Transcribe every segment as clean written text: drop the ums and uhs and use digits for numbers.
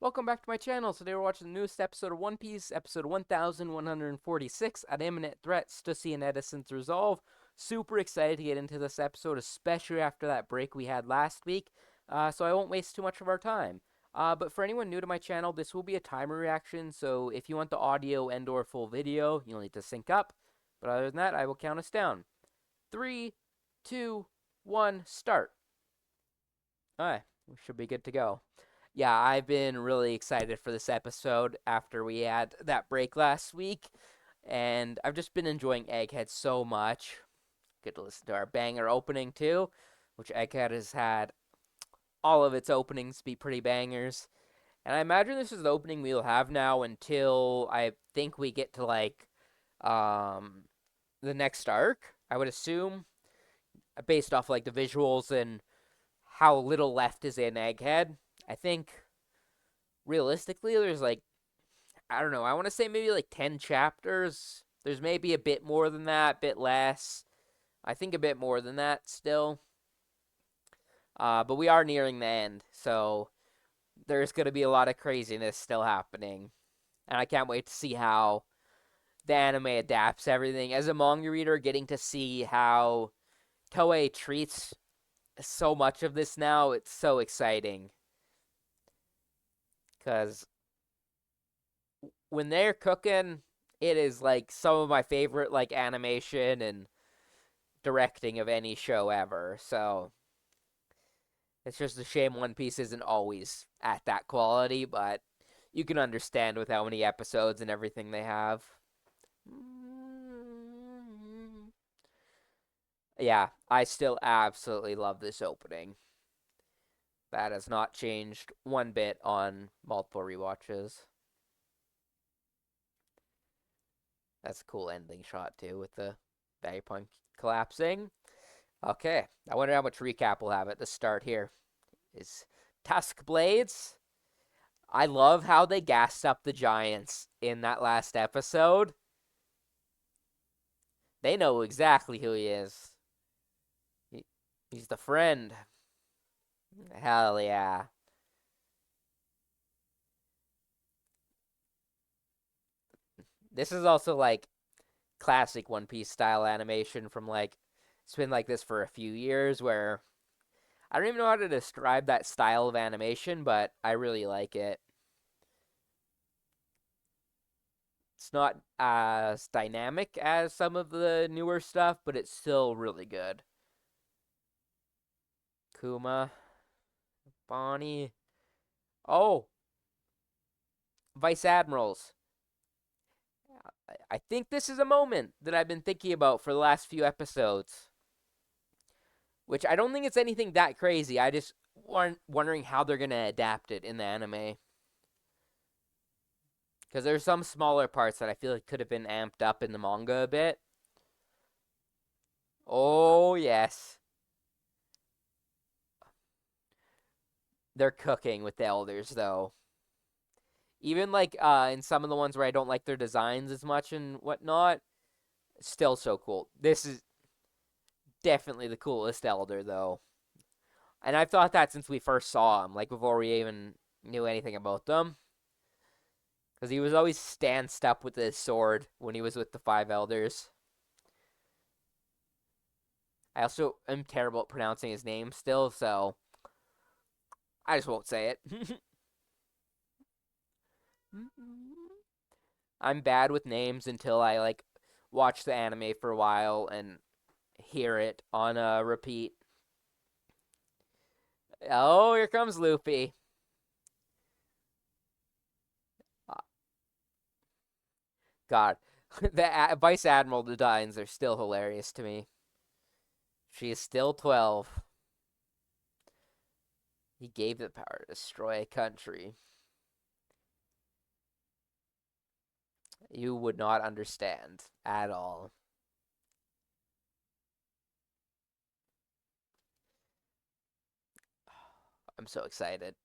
Welcome back to my channel. Today we're watching the newest episode of One Piece, episode 1146, An Imminent Threat, Stussy and Edison's Resolve. Super excited to get into this episode, especially after that break we had last week, so I won't waste too much of our time. But for anyone new to my channel, this will be a timer reaction, so if you want the audio and or full video, you'll need to sync up. But other than that, I will count us down. 3, 2, 1, start. Alright, we should be good to go. Yeah, I've been really excited for this episode after we had that break last week, and I've just been enjoying Egghead so much. Good to listen to our banger opening too, which Egghead has had all of its openings be pretty bangers. And I imagine this is the opening we'll have now until I think we get to um the next arc, I would assume, based off like the visuals and how little left is in Egghead. I think realistically there's like, I don't know, I want to say maybe like 10 chapters. There's maybe a bit more than that, a bit less. I think a bit more than that still. But we are nearing the end, so there's going to be a lot of craziness still happening. And I can't wait to see how the anime adapts everything. As a manga reader, getting to see how Toei treats so much of this now, it's so exciting. Because when they're cooking, it is like some of my favorite like animation and directing of any show ever. So it's just a shame One Piece isn't always at that quality, but you can understand with how many episodes and everything they have. Yeah, I still absolutely love this opening. That has not changed one bit on multiple rewatches. That's a cool ending shot too with the Vegapunk collapsing. Okay, I wonder how much recap we'll have at the start here. Is Tusk Blades. I love how they gassed up the Giants in that last episode. They know exactly who he is. He's the friend. Hell yeah. This is also like classic One Piece style animation from like, it's been like this for a few years where I don't even know how to describe that style of animation, but I really like it. It's not as dynamic as some of the newer stuff, but it's still really good. Kuma, Bonnie. Oh, Vice Admirals. I think this is a moment that I've been thinking about for the last few episodes. Which I don't think it's anything that crazy. I just wondering how they're gonna adapt it in the anime. Because there's some smaller parts that I feel like could have been amped up in the manga a bit. Oh yes, they're cooking with the elders though. Even like in some of the ones where I don't like their designs as much and whatnot, still so cool. This is definitely the coolest elder though, and I've thought that since we first saw him, like before we even knew anything about them. Because he was always stanced up with his sword when he was with the five elders. I also am terrible at pronouncing his name still, so I just won't say it. I'm bad with names until I like watch the anime for a while and hear it on a repeat. Oh, here comes Luffy. God, the Vice Admiral designs are still hilarious to me. She is still 12. He gave the power to destroy a country. You would not understand at all. I'm so excited.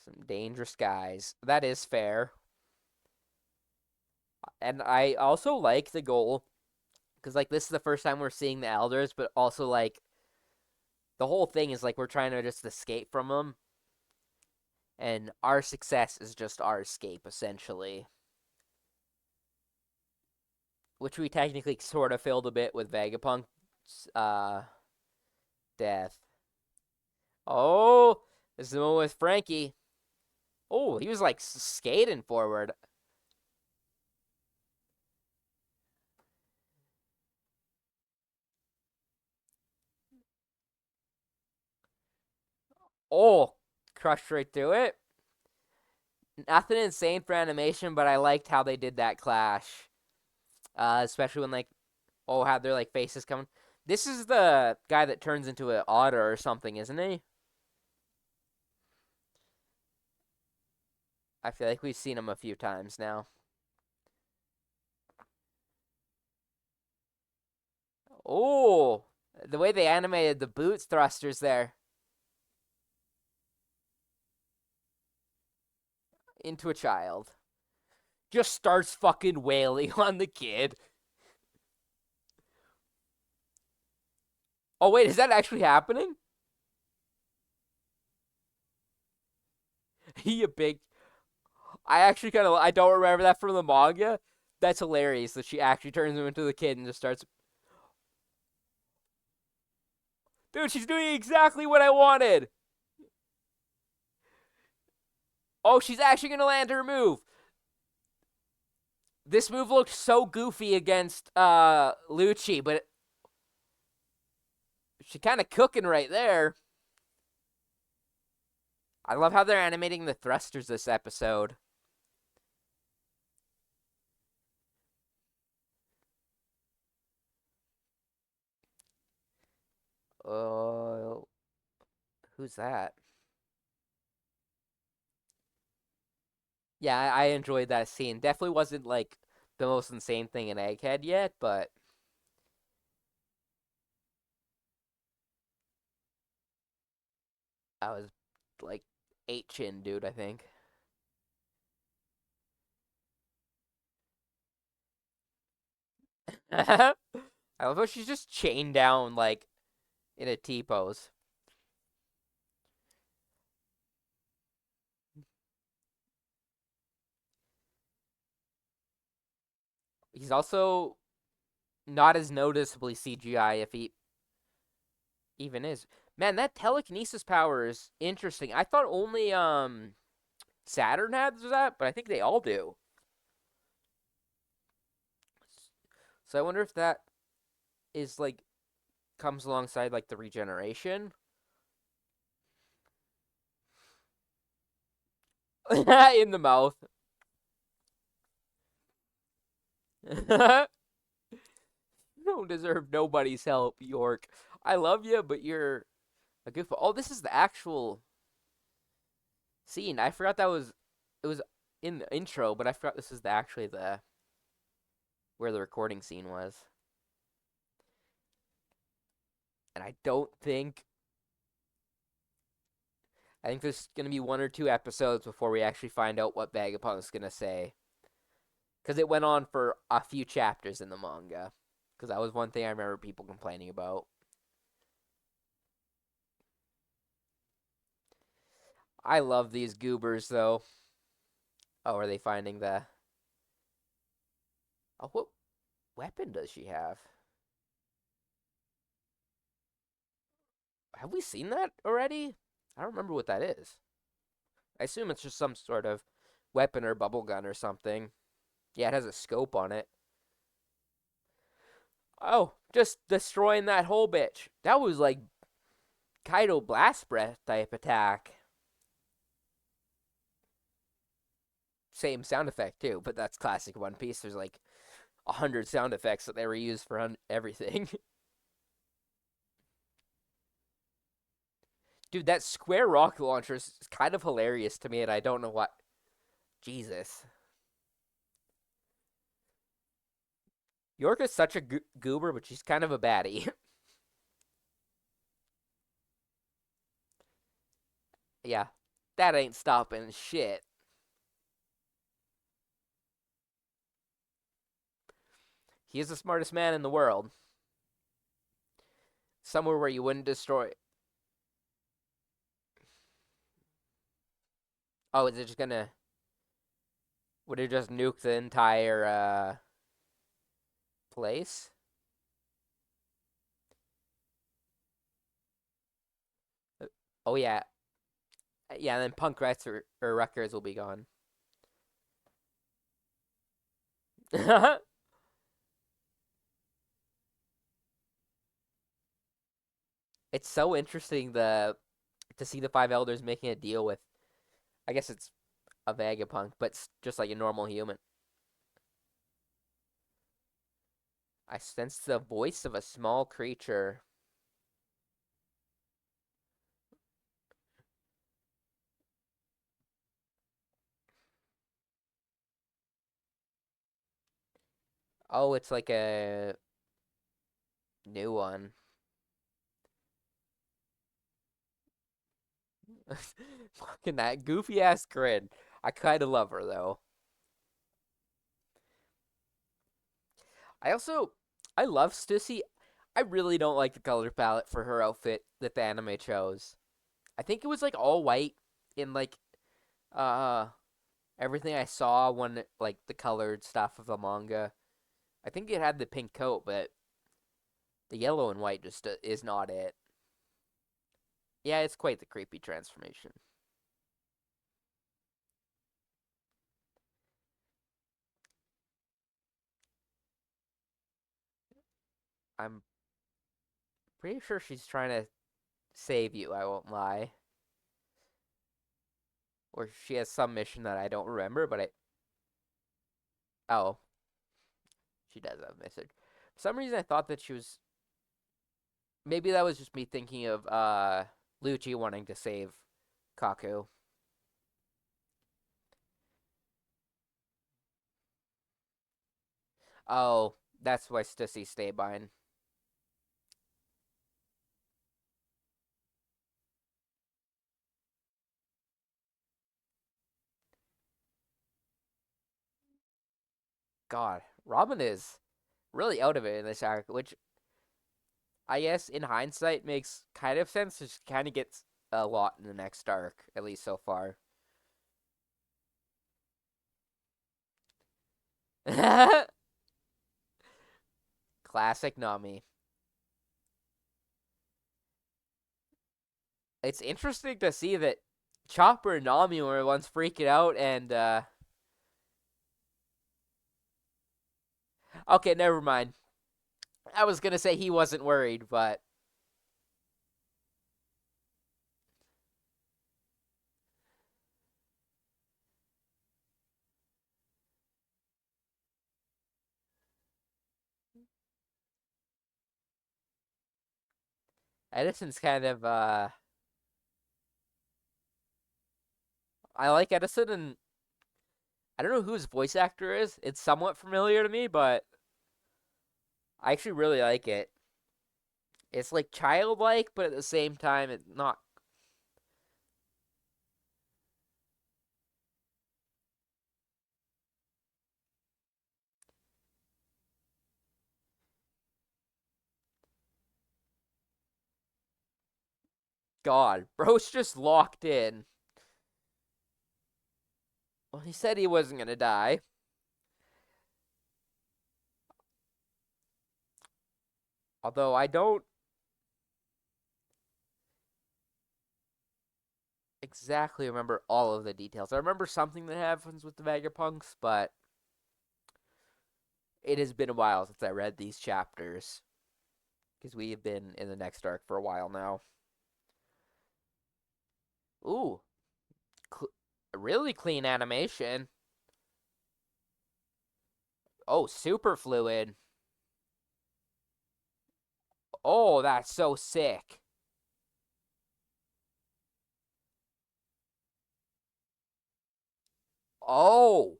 Some dangerous guys. That is fair. And I also like the goal because like this is the first time we're seeing the elders, but also like The whole thing is like we're trying to just escape from them, and our success is just our escape, essentially. Which we technically sort of filled a bit with Vegapunk's death. Oh, this is the one with Frankie. Oh, he was like skating forward. Oh, crushed right through it. Nothing insane for animation, but I liked how they did that clash. Especially when like, oh, how their like faces coming. This is the guy that turns into an otter or something, isn't he? I feel like we've seen him a few times now. Oh, the way they animated the boots thrusters there into a child. Just starts fucking wailing on the kid. Oh, wait, is that actually happening? He a big. I actually kind of. I don't remember that from the manga. That's hilarious that she actually turns him into the kid and just starts. Dude, she's doing exactly what I wanted. Oh, she's actually gonna land her move. This move looked so goofy against Lucci, but she kind of cooking right there. I love how they're animating the thrusters this episode. Oh, who's that? Yeah, I enjoyed that scene. Definitely wasn't like the most insane thing in Egghead yet, but I was like 8 chin, dude, I think. I love how she's just chained down like in a T pose. He's also not as noticeably CGI if he even is. Man, that telekinesis power is interesting. I thought only Saturn has that, but I think they all do. So I wonder if that is like comes alongside like the regeneration in the mouth. You don't deserve nobody's help, York. I love you, but you're a goofball. Oh, this is the actual scene. I forgot that was it was in the intro, but I forgot this is actually the where the recording scene was. And I think there's gonna be one or two episodes before we actually find out what Vagapunk's gonna say. Because it went on for a few chapters in the manga. Because that was one thing I remember people complaining about. I love these goobers though. Oh, are they finding the? Oh, what weapon does she have? Have we seen that already? I don't remember what that is. I assume it's just some sort of weapon or bubble gun or something. Yeah, it has a scope on it. Oh, just destroying that whole bitch. That was like Kaido Blast Breath type attack. Same sound effect too, but that's classic One Piece. There's like 100 sound effects that they reuse for everything. Dude, that square rocket launcher is kind of hilarious to me, and I don't know what. Jesus. York is such a goober, but she's kind of a baddie. Yeah, that ain't stopping shit. He is the smartest man in the world. Somewhere where you wouldn't destroy. Oh, is it just gonna? Would it just nuke the entire place? Oh yeah, yeah. And then Punk Rats or Wreckers will be gone. It's so interesting to see the five elders making a deal with. I guess it's a Vagapunk, but just like a normal human. I sense the voice of a small creature. Oh, it's like a new one. Fucking that goofy ass grin. I kind of love her though. I also I love Stussy. I really don't like the color palette for her outfit that the anime chose. I think it was like all white in like uh everything I saw when like the colored stuff of the manga. I think it had the pink coat, but the yellow and white just is not it. Yeah, it's quite the creepy transformation. I'm pretty sure she's trying to save you, I won't lie. Or she has some mission that I don't remember, but I. Oh, she does have a message. For some reason, I thought that she was. Maybe that was just me thinking of Lucci wanting to save Kaku. Oh, that's why Stussy stayed behind. God, Robin is really out of it in this arc, which I guess in hindsight makes kind of sense. She kind of gets a lot in the next arc, at least so far. Classic Nami. It's interesting to see that Chopper and Nami were once freaking out, and okay, never mind. I was gonna say he wasn't worried, but Edison's kind of I like Edison, and I don't know who his voice actor is. It's somewhat familiar to me, but I actually really like it. It's like childlike, but at the same time, it's not. God, bro's just locked in. Well, he said he wasn't gonna die. Although I don't exactly remember all of the details. I remember something that happens with the Vagapunks, but it has been a while since I read these chapters because we have been in the next arc for a while now. Ooh, cl- really clean animation. Oh, super fluid. Oh, that's so sick. Oh,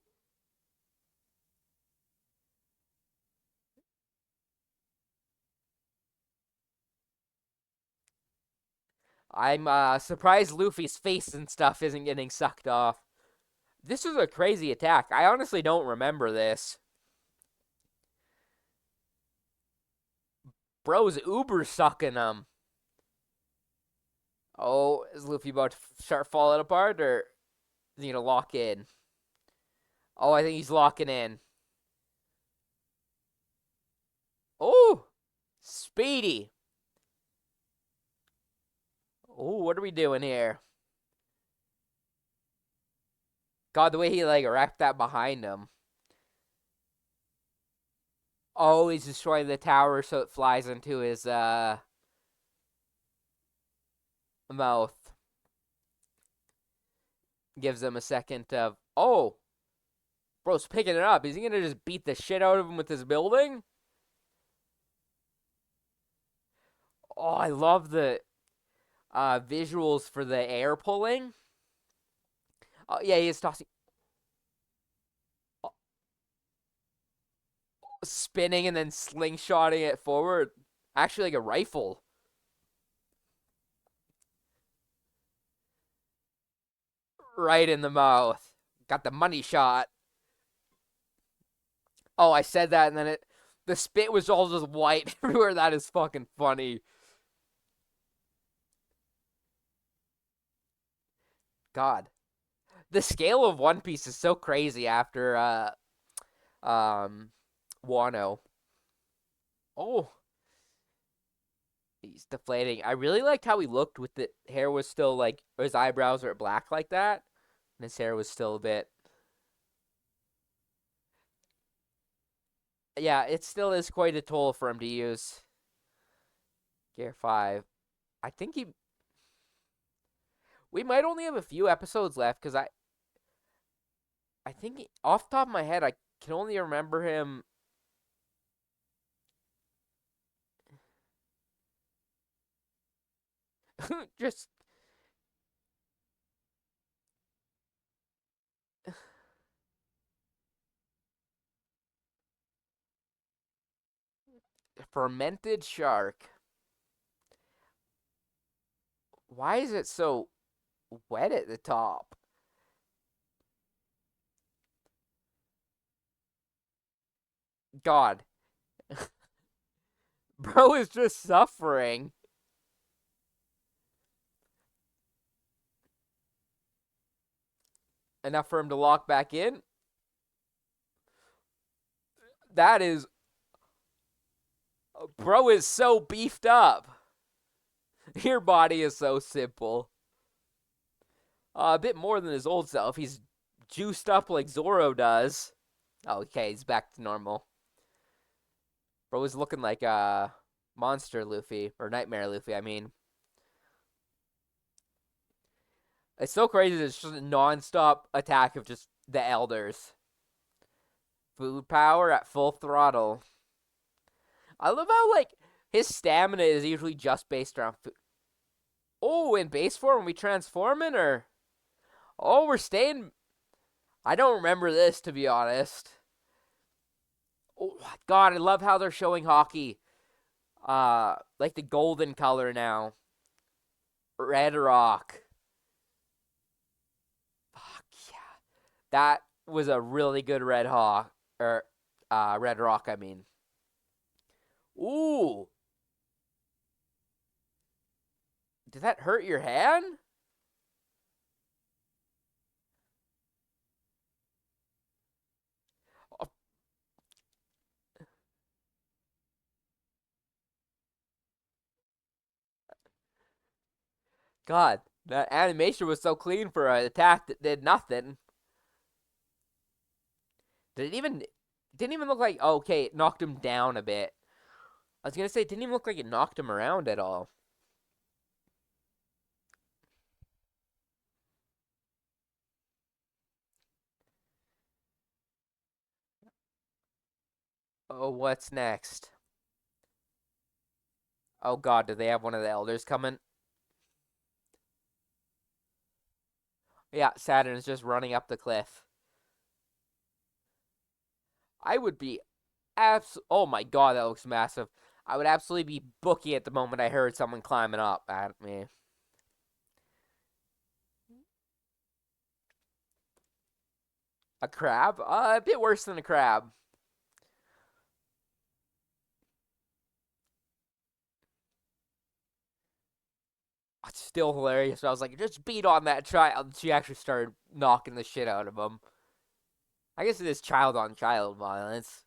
I'm surprised Luffy's face and stuff isn't getting sucked off. This is a crazy attack. I honestly don't remember this. Bro's uber sucking him. Oh, is Luffy about to start falling apart or Is he gonna lock in? Oh, I think he's locking in. Oh, Speedy. Oh, what are we doing here? God, the way he like wrapped that behind him. Oh, he's destroying the tower so it flies into his mouth. Gives him a second of oh, bro's picking it up. Is he gonna just beat the shit out of him with his building? Oh, I love the visuals for the air pulling. Oh yeah, he is tossing, oh, spinning and then slingshotting it forward. Actually, like a rifle. Right in the mouth. Got the money shot. Oh, I said that, and then the spit was all just white everywhere. That is fucking funny. God, the scale of One Piece is so crazy after um Wano. Oh, he's deflating. I really liked how he looked with the hair was still like his eyebrows were black like that, and his hair was still a bit. Yeah, it still is quite a toll for him to use. Gear 5. I think he. We might only have a few episodes left because I think off the top of my head I can only remember him. Just fermented shark. Why is it so wet at the top? God, bro is just suffering. Enough for him to lock back in. That is, bro is so beefed up. Your body is so simple. A bit more than his old self. He's juiced up like Zoro does. Oh, okay, he's back to normal. Bro is looking like Monster Luffy or Nightmare Luffy. I mean, it's so crazy. It's just a non-stop attack of just the elders. Food power at full throttle. I love how like his stamina is usually just based around food. Oh, in base form we transforming or oh we're staying. I don't remember this to be honest. Oh God, I love how they're showing hockey. Like the golden color now. Red rock. Fuck yeah. That was a really good red hawk or red rock, I mean. Ooh. Did that hurt your hand? Oh, God, that animation was so clean for an attack that did nothing. Did it even didn't even look like okay, it knocked him down a bit. I was gonna say it didn't even look like it knocked him around at all. Oh, what's next? Oh God, do they have one of the elders coming? Yeah, Saturn is just running up the cliff. I would be oh my God, that looks massive. I would absolutely be booking at the moment I heard someone climbing up at me. A crab? A bit worse than a crab. It's still hilarious. I was like, just beat on that child. And she actually started knocking the shit out of him. I guess it is child on child violence.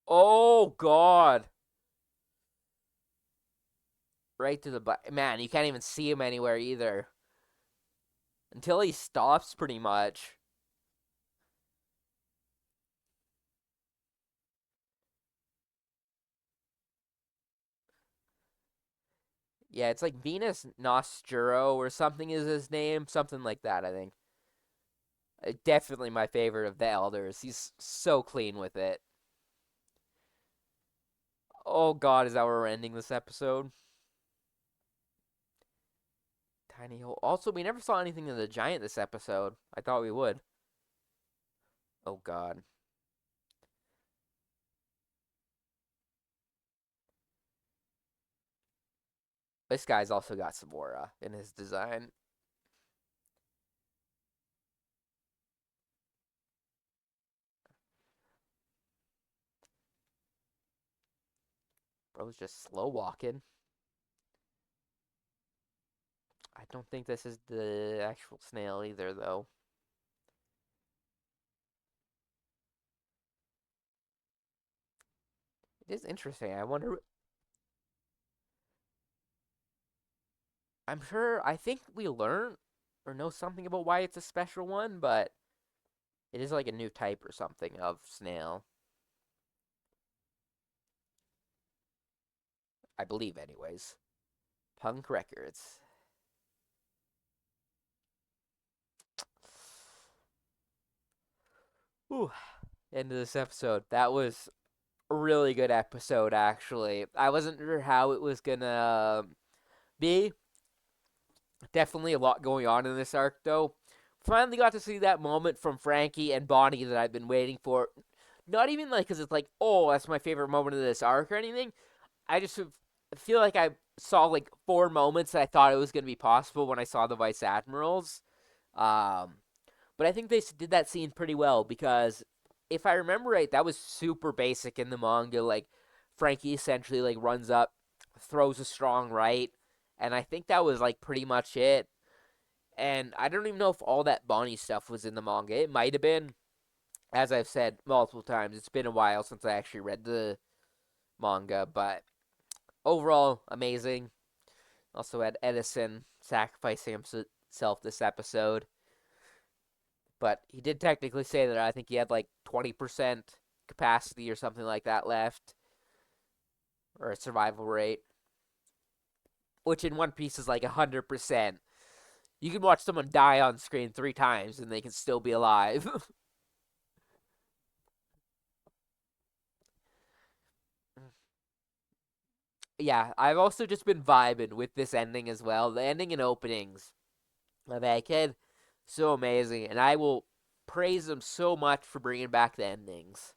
Oh God! Right to the butt. Man, you can't even see him anywhere either until he stops, pretty much. Yeah, it's like Venus Nostro or something is his name, something like that. I think. Definitely my favorite of the elders. He's so clean with it. Oh God, is that where we're ending this episode? Tiny hole. Also, we never saw anything of the giant this episode. I thought we would. Oh God. This guy's also got some aura in his design. Bro's just slow walking. I don't think this is the actual snail either, though. It is interesting. I wonder. I'm sure. I think we learn or know something about why it's a special one, but it is like a new type or something of snail. I believe, anyways. Punk Records. Ooh, end of this episode. That was a really good episode, actually. I wasn't sure how it was gonna be. Definitely a lot going on in this arc, though. Finally got to see that moment from Frankie and Bonnie that I've been waiting for. Not even like because it's like, oh, that's my favorite moment of this arc or anything. I just feel like I saw like four moments that I thought it was going to be possible when I saw the Vice Admirals. Um, but I think they did that scene pretty well because if I remember right, that was super basic in the manga. Like Frankie essentially like runs up, throws a strong right, and I think that was like pretty much it. And I don't even know if all that Bonnie stuff was in the manga. It might have been. As I've said multiple times, it's been a while since I actually read the manga, but overall, amazing. Also had Edison sacrificing himself this episode. But he did technically say that I think he had like 20% capacity or something like that left, or a survival rate, which in One Piece is like 100%. You can watch someone die on screen 3 times and they can still be alive. Yeah, I've also just been vibing with this ending as well. The ending and openings of Egghead, so amazing. And I will praise them so much for bringing back the endings.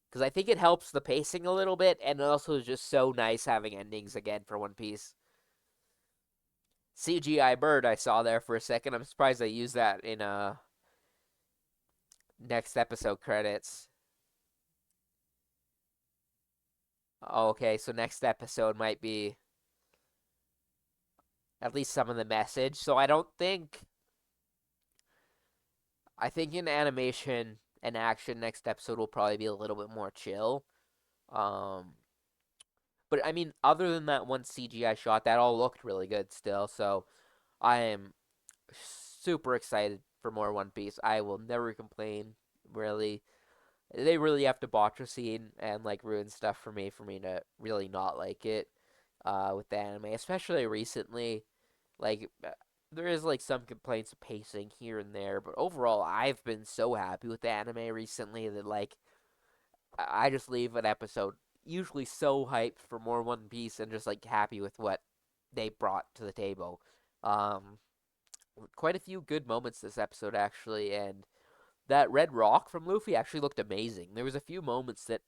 Because I think it helps the pacing a little bit, and it also is just so nice having endings again for One Piece. CGI bird I saw there for a second. I'm surprised they used that in next episode credits. Okay, so next episode might be at least some of the message. So I think in animation and action next episode will probably be a little bit more chill. Um but I mean other than that one CGI shot that all looked really good still. So I am super excited for more One Piece. I will never complain. Really, they really have to botch a scene and like ruin stuff for me to really not like it. With the anime, especially recently, like there is like some complaints of pacing here and there, but overall, I've been so happy with the anime recently that like I just leave an episode usually so hyped for more One Piece and just like happy with what they brought to the table. Um, Quite a few good moments this episode actually, and that red rock from Luffy actually looked amazing. There was a few moments that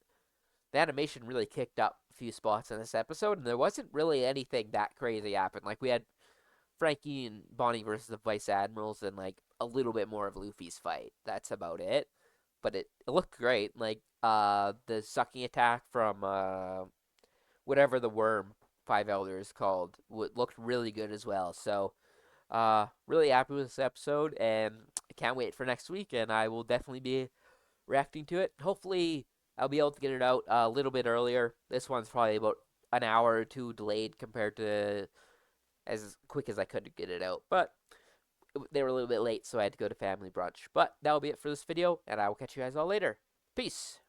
the animation really kicked up a few spots in this episode, and there wasn't really anything that crazy happen. Like we had Frankie and Bonnie versus the Vice Admirals, and like a little bit more of Luffy's fight. That's about it. But it looked great. Like the sucking attack from whatever the worm 5 elder is called looked really good as well. So really happy with this episode, and I can't wait for next week, and I will definitely be reacting to it. Hopefully, I'll be able to get it out a little bit earlier. This one's probably about an hour or two delayed compared to as quick as I could get it out, but they were a little bit late, so I had to go to family brunch. But that'll be it for this video, and I will catch you guys all later. Peace.